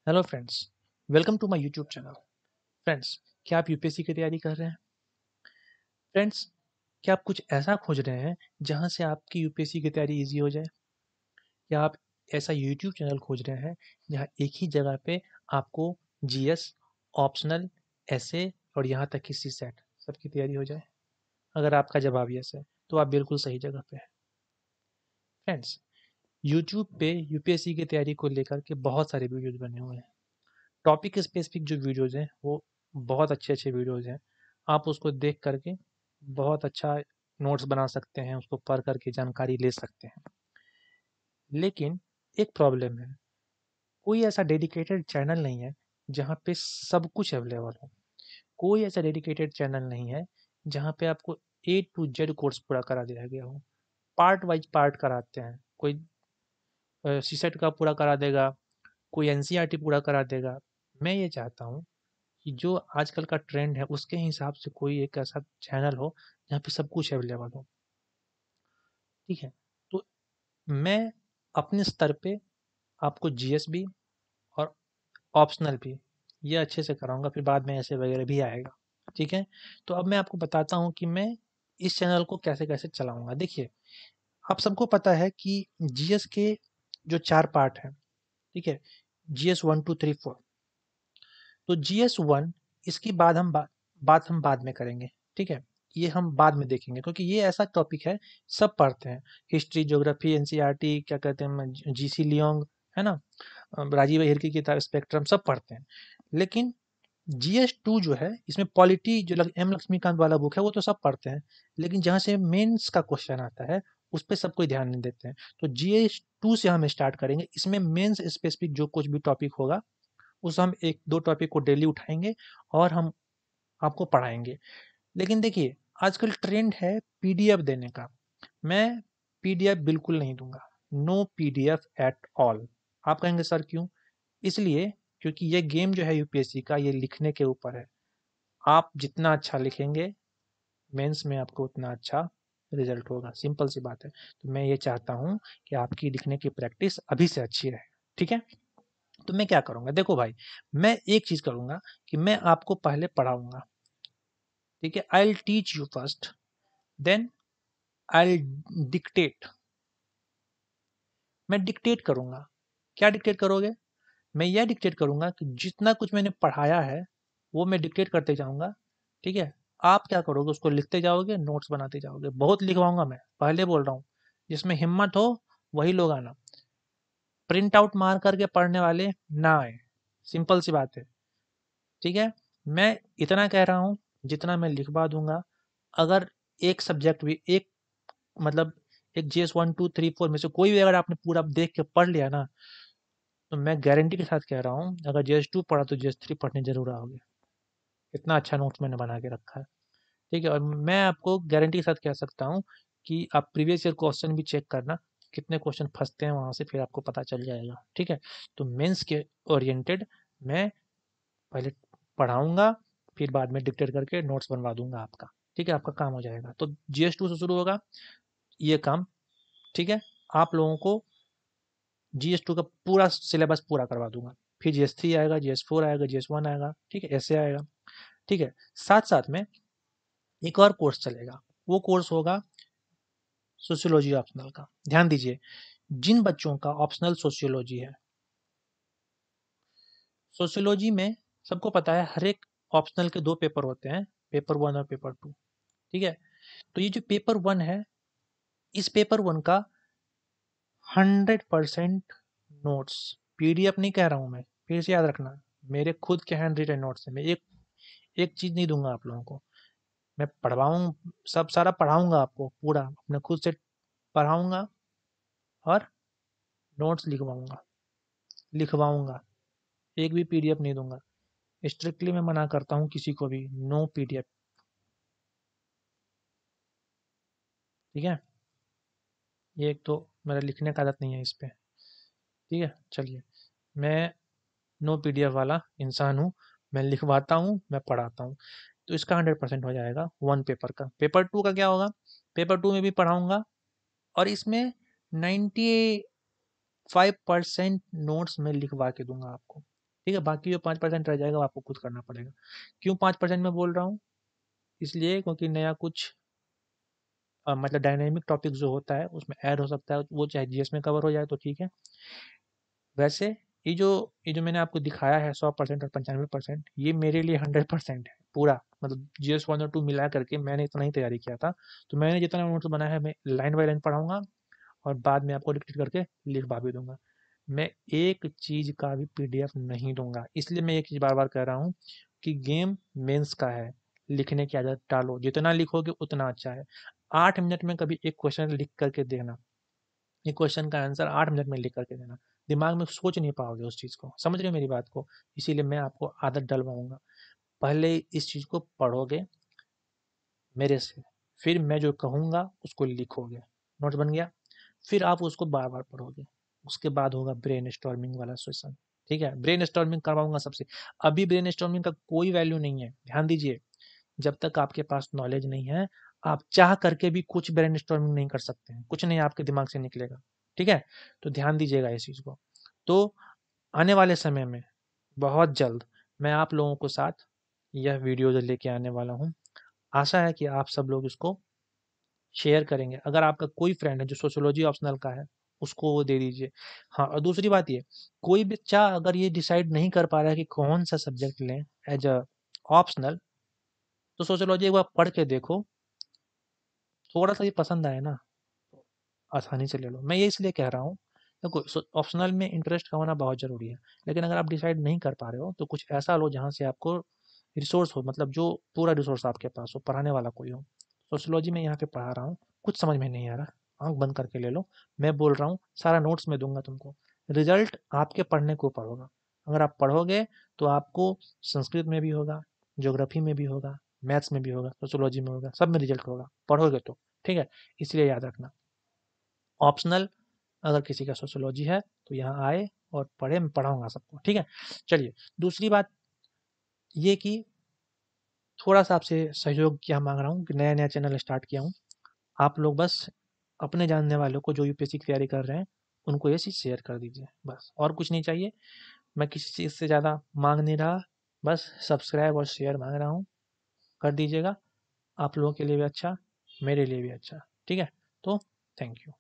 Hello friends, welcome to my YouTube channel. Friends, क्या आप UPSC की तैयारी कर रहे हैं? फ्रेंड्स, क्या आप कुछ ऐसा खोज रहे हैं जहां से आपकी यूपीएससी की तैयारी इजी हो जाए? या आप ऐसा यूट्यूब चैनल खोज रहे हैं जहां एक ही जगह पे आपको जीएस, ऑप्शनल, एसए और यहाँ तक कि सी सेट सबकी तैयारी हो जाए? अगर आपका जवाब यस है तो आप बिल्कुल सही जगह पे हैं। फ्रेंड्स, यूट्यूब पे यूपीएससी की तैयारी को लेकर के बहुत सारे वीडियोज बने हुए हैं। टॉपिक स्पेसिफिक जो वीडियोज़ हैं वो बहुत अच्छे-अच्छे वीडियोज़ हैं। आप उसको देख कर के बहुत अच्छा नोट्स बना सकते हैं, उसको पढ़ कर के जानकारी ले सकते हैं। लेकिन एक प्रॉब्लम है, कोई ऐसा डेडिकेटेड चैनल नहीं है जहाँ पे सब कुछ अवेलेबल हो। कोई ऐसा डेडिकेटेड चैनल नहीं है जहाँ पे आपको ए टू जेड कोर्स पूरा करा दिया गया हो। पार्ट वाइज़ पार्ट कराते हैं। कोई सीसेट का पूरा करा देगा, कोई एनसीईआरटी पूरा करा देगा। मैं ये चाहता हूँ कि जो आजकल का ट्रेंड है उसके हिसाब से कोई एक ऐसा चैनल हो जहाँ पे सब कुछ अवेलेबल हो। ठीक है, तो मैं अपने स्तर पे आपको जीएस भी और ऑप्शनल भी ये अच्छे से कराऊंगा, फिर बाद में ऐसे वगैरह भी आएगा। ठीक है, तो अब मैं आपको बताता हूँ कि मैं इस चैनल को कैसे कैसे चलाऊंगा। देखिए, आप सबको पता है कि जीएस के जो 4 पार्ट हैं, ठीक है, जीएस 1 2 3 4। तो जीएस 1 इसकी बात हम बाद में करेंगे। ठीक है, ये हम बाद में देखेंगे क्योंकि ये ऐसा टॉपिक है सब पढ़ते हैं। हिस्ट्री, ज्योग्राफी, एनसीईआरटी, क्या कहते हैं, जीसी लियोंग, है ना, राजीव हिरकी की किताब स्पेक्ट्रम सब पढ़ते हैं। लेकिन जीएस 2 जो है इसमें पॉलिटी जो एम लक्ष्मीकांत वाला बुक है वो तो सब पढ़ते हैं, लेकिन जहाँ से मेंस का क्वेश्चन आता है उस पर सब कोई ध्यान नहीं देते हैं। तो जीएस 2 से हम स्टार्ट करेंगे। इसमें मेंस स्पेसिफिक जो कुछ भी टॉपिक होगा उस हम एक दो टॉपिक को डेली उठाएंगे और हम आपको पढ़ाएंगे। लेकिन देखिए, आजकल ट्रेंड है पीडीएफ देने का। मैं पीडीएफ बिल्कुल नहीं दूंगा। No PDF at all. आप कहेंगे सर क्यों? इसलिए क्योंकि ये गेम जो है यूपीएससी का, ये लिखने के ऊपर है। आप जितना अच्छा लिखेंगे मेंस में आपको उतना अच्छा रिजल्ट होगा। सिंपल सी बात है। तो मैं ये चाहता हूँ कि आपकी लिखने की प्रैक्टिस अभी से अच्छी रहे। ठीक है, तो मैं क्या करूंगा, देखो भाई, मैं एक चीज करूंगा कि मैं आपको पहले पढ़ाऊंगा। ठीक है, I will teach you first, then I will dictate. मैं डिक्टेट करूंगा। क्या डिक्टेट करोगे? मैं यह डिक्टेट करूंगा कि जितना कुछ मैंने पढ़ाया है वो मैं डिक्टेट करते जाऊंगा। ठीक है, आप क्या करोगे, उसको लिखते जाओगे, नोट्स बनाते जाओगे। बहुत लिखवाऊंगा, मैं पहले बोल रहा हूँ। जिसमें हिम्मत हो वही लोग आना। प्रिंट आउट मार करके पढ़ने वाले ना आए। सिंपल सी बात है। ठीक है, मैं इतना कह रहा हूँ, जितना मैं लिखवा दूंगा। अगर एक सब्जेक्ट भी, एक मतलब एक जीएस 1 2 3 4 में से कोई भी अगर आपने पूरा देख के पढ़ लिया ना, तो मैं गारंटी के साथ कह रहा हूँ, अगर जीएस 2 पढ़ा तो जीएस 3 पढ़ने जरूर आओगे। इतना अच्छा नोट्स मैंने बना के रखा है। ठीक है, और मैं आपको गारंटी के साथ कह सकता हूँ कि आप प्रीवियस ईयर क्वेश्चन भी चेक करना, कितने क्वेश्चन फंसते हैं वहां से, फिर आपको पता चल जाएगा। ठीक है, तो मेंस के ओरिएंटेड मैं पहले पढ़ाऊंगा, फिर बाद में डिक्टेट करके नोट्स बनवा दूंगा आपका। ठीक है, आपका काम हो जाएगा। तो जीएस 2 से शुरू होगा ये काम। ठीक है, आप लोगों को जीएस 2 का पूरा सिलेबस पूरा करवा दूंगा। फिर जीएस 3 आएगा, जीएस 4 आएगा, जीएस 1 आएगा। ठीक है, ऐसे आएगा। ठीक है, साथ साथ में एक और कोर्स चलेगा। वो कोर्स होगा सोशियोलॉजी ऑप्शनल का। ध्यान दीजिए, जिन बच्चों का ऑप्शनल सोशियोलॉजी है, सोशियोलॉजी में सबको पता है हर एक ऑप्शनल के 2 पेपर होते हैं, पेपर 1 और पेपर 2। ठीक है, तो ये जो पेपर 1 है, इस पेपर 1 का 100% नोट्स, पीडीएफ नहीं कह रहा हूँ मैं, फिर से याद रखना, मेरे खुद के हैंड रिटन नोट्स हैं। मैं एक एक चीज नहीं दूंगा आप लोगों को। मैं पढ़वाऊँ, सब सारा पढ़ाऊंगा आपको, पूरा अपने खुद से पढ़ाऊंगा और नोट्स लिखवाऊंगा। लिखवाऊंगा, एक भी पीडीएफ नहीं दूंगा। स्ट्रिक्टली मैं मना करता हूँ किसी को भी, नो पीडीएफ। ठीक है, ये एक तो मेरा लिखने का आदत नहीं है इस पे। ठीक है, चलिए, मैं नो पीडीएफ वाला इंसान हूँ। मैं लिखवाता हूँ, मैं पढ़ाता हूँ। तो इसका 100% हो जाएगा 1 पेपर का। पेपर 2 का क्या होगा? पेपर 2 में भी पढ़ाऊंगा और इसमें 95% नोट्स मैं लिखवा के दूंगा आपको। ठीक है, बाकी जो 5% रह जाएगा वो आपको खुद करना पड़ेगा। क्यों 5% में बोल रहा हूँ? इसलिए क्योंकि नया कुछ मतलब डायनेमिक टॉपिक जो होता है उसमें ऐड हो सकता है, वो चाहे जीएस में कवर हो जाए तो ठीक है। वैसे ये जो मैंने आपको दिखाया है 100% और 95%, ये मेरे लिए 100% है पूरा। मतलब जीएस 1 और 2 मिला करके मैंने इतना ही तैयारी किया था। तो मैंने जितना नोट्स बनाया है मैं लाइन बाय लाइन पढ़ाऊंगा और बाद में आपको डिक्टेट करके लिखवा भी दूंगा। मैं एक चीज का भी पीडीएफ नहीं दूंगा। इसलिए मैं एक चीज बार बार कह रहा हूँ कि गेम मेंस का है, लिखने की आदत डालो, जितना लिखोगे उतना अच्छा है। 8 मिनट में कभी एक क्वेश्चन लिख करके देना, एक क्वेश्चन का आंसर 8 मिनट में लिख करके देना, दिमाग में सोच नहीं पाओगे उस चीज़ को। समझ रहे हो मेरी बात को? इसीलिए मैं आपको आदत डलवाऊंगा। पहले इस चीज़ को पढ़ोगे मेरे से, फिर मैं जो कहूँगा उसको लिखोगे, नोट्स बन गया। फिर आप उसको बार बार पढ़ोगे। उसके बाद होगा ब्रेन स्टॉर्मिंग वाला सेशन। ठीक है, ब्रेन स्टॉर्मिंग करवाऊंगा सबसे। अभी ब्रेन स्टॉर्मिंग का कोई वैल्यू नहीं है, ध्यान दीजिए। जब तक आपके पास नॉलेज नहीं है, आप चाह करके भी कुछ ब्रेन स्टॉर्मिंग नहीं कर सकते हैं, कुछ नहीं आपके दिमाग से निकलेगा। ठीक है, तो ध्यान दीजिएगा इस चीज़ को। तो आने वाले समय में बहुत जल्द मैं आप लोगों को साथ यह वीडियो जो लेके आने वाला हूँ। आशा है कि आप सब लोग इसको शेयर करेंगे। अगर आपका कोई फ्रेंड है जो सोशियोलॉजी ऑप्शनल का है, उसको वो दे दीजिए। हाँ, और दूसरी बात ये, कोई बच्चा अगर ये डिसाइड नहीं कर पा रहा है कि कौन सा सब्जेक्ट लें एज अ ऑप्शनल, तो सोशियोलॉजी एक बार पढ़ के देखो, थोड़ा सा ये पसंद आए ना, तो आसानी से ले लो। मैं ये इसलिए कह रहा हूँ, देखो ऑप्शनल में इंटरेस्ट का होना बहुत ज़रूरी है। लेकिन अगर आप डिसाइड नहीं कर पा रहे हो तो कुछ ऐसा लो जहाँ से आपको रिसोर्स हो, मतलब जो पूरा रिसोर्स आपके पास हो, पढ़ाने वाला कोई हो। सोशियोलॉजी में यहाँ पे पढ़ा रहा हूँ, कुछ समझ में नहीं आ रहा, आंख बंद करके ले लो। मैं बोल रहा हूँ सारा नोट्स में दूंगा तुमको, रिजल्ट आपके पढ़ने के ऊपर होगा। अगर आप पढ़ोगे तो आपको संस्कृत में भी होगा, ज्योग्राफी में भी होगा, मैथ्स में भी होगा, सोशियोलॉजी में होगा, सब में रिजल्ट होगा पढ़ोगे तो। ठीक है, इसलिए याद रखना, ऑप्शनल अगर किसी का सोशियोलॉजी है तो यहाँ आए और पढ़े, मैं पढ़ाऊंगा सबको। ठीक है, चलिए दूसरी बात ये कि थोड़ा सा आपसे सहयोग क्या मांग रहा हूँ कि नया नया चैनल स्टार्ट किया हूँ। आप लोग बस अपने जानने वालों को जो यूपीएससी की तैयारी कर रहे हैं उनको ये चीज़ शेयर कर दीजिए, बस और कुछ नहीं चाहिए। मैं किसी चीज़ से ज़्यादा मांग नहीं रहा, बस सब्सक्राइब और शेयर मांग रहा हूँ, कर दीजिएगा। आप लोगों के लिए भी अच्छा, मेरे लिए भी अच्छा। ठीक है, तो थैंक यू।